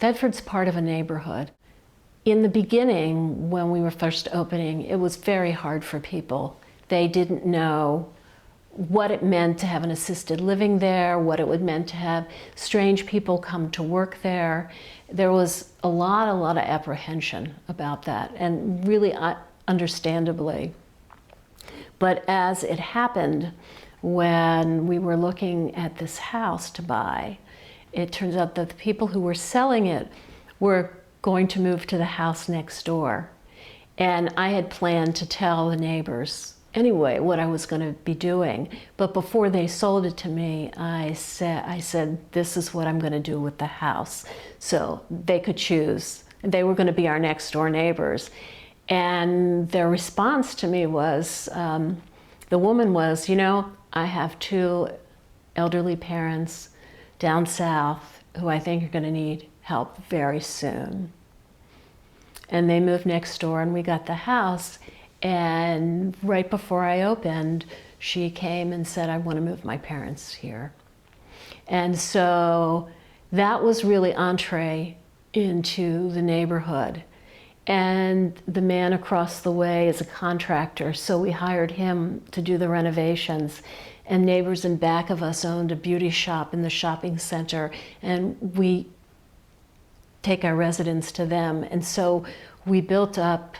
Thetford's part of a neighborhood. In the beginning, when we were first opening, it was very hard for people. They didn't know what it meant to have an assisted living there, what it would meant to have strange people come to work there. There was a lot of apprehension about that, and really understandably. But as it happened, when we were looking at this house to buy, it turns out that the people who were selling it were going to move to the house next door. And I had planned to tell the neighbors anyway what I was going to be doing. But before they sold it to me, I said, this is what I'm going to do with the house. So they could choose. They were going to be our next door neighbors. And their response to me was, the woman was, you know, I have 2 elderly parents down south who I think are going to need help very soon. And they moved next door and we got the house. And right before I opened, she came and said, I want to move my parents here. And so that was really entree into the neighborhood. And the man across the way is a contractor, so we hired him to do the renovations. And neighbors in back of us owned a beauty shop in the shopping center, and we take our residents to them. And so we built up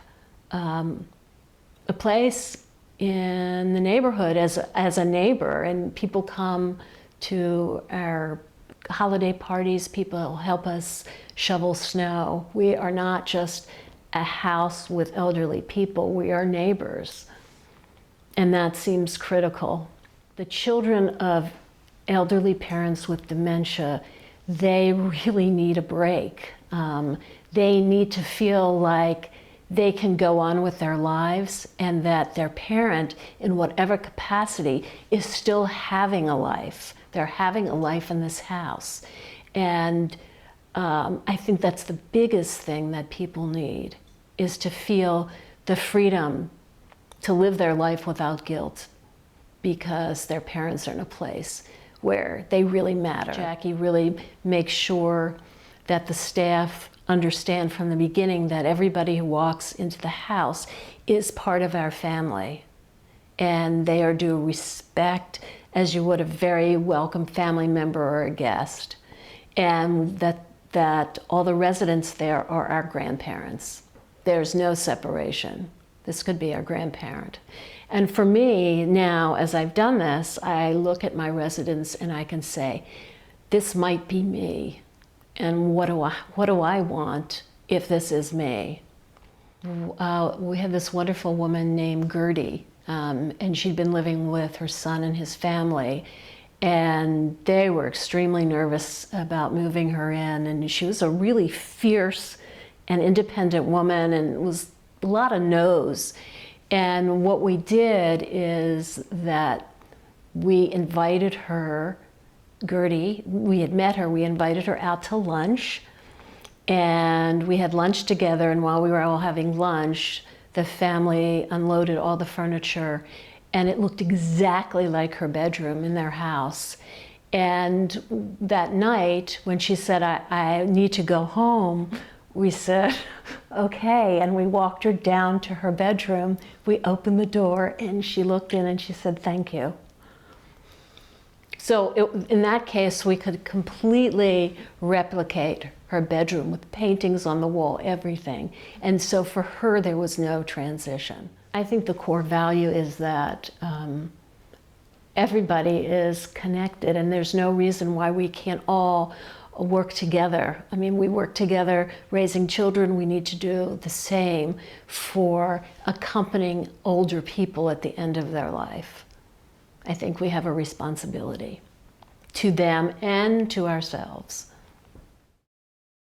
a place in the neighborhood as a neighbor, and people come to our holiday parties, people help us shovel snow. We are not just a house with elderly people, we are neighbors. And that seems critical. The children of elderly parents with dementia, they really need a break. They need to feel like they can go on with their lives and that their parent, in whatever capacity, is still having a life. They're having a life in this house. And I think that's the biggest thing that people need, is to feel the freedom to live their life without guilt because their parents are in a place where they really matter. Jackie really makes sure that the staff understand from the beginning that everybody who walks into the house is part of our family, and they are due respect as you would a very welcome family member or a guest, and that all the residents there are our grandparents. There's no separation. This could be our grandparent. And for me now, as I've done this, I look at my residents and I can say, this might be me. And what do I want if this is me? We had this wonderful woman named Gertie, and she'd been living with her son and his family, and they were extremely nervous about moving her in. And she was a really fierce and independent woman, and it was a lot of no's. And what we did is that we invited her, Gertie, we had met her, we invited her out to lunch, and we had lunch together, and while we were all having lunch, the family unloaded all the furniture, and it looked exactly like her bedroom in their house. And that night, when she said, I need to go home, we said, okay, and we walked her down to her bedroom. We opened the door, and she looked in and she said, thank you. So in that case, we could completely replicate her bedroom with paintings on the wall, everything. And so for her, there was no transition. I think the core value is that everybody is connected, and there's no reason why we can't all work together. I mean, we work together raising children. We need to do the same for accompanying older people at the end of their life. I think we have a responsibility to them and to ourselves.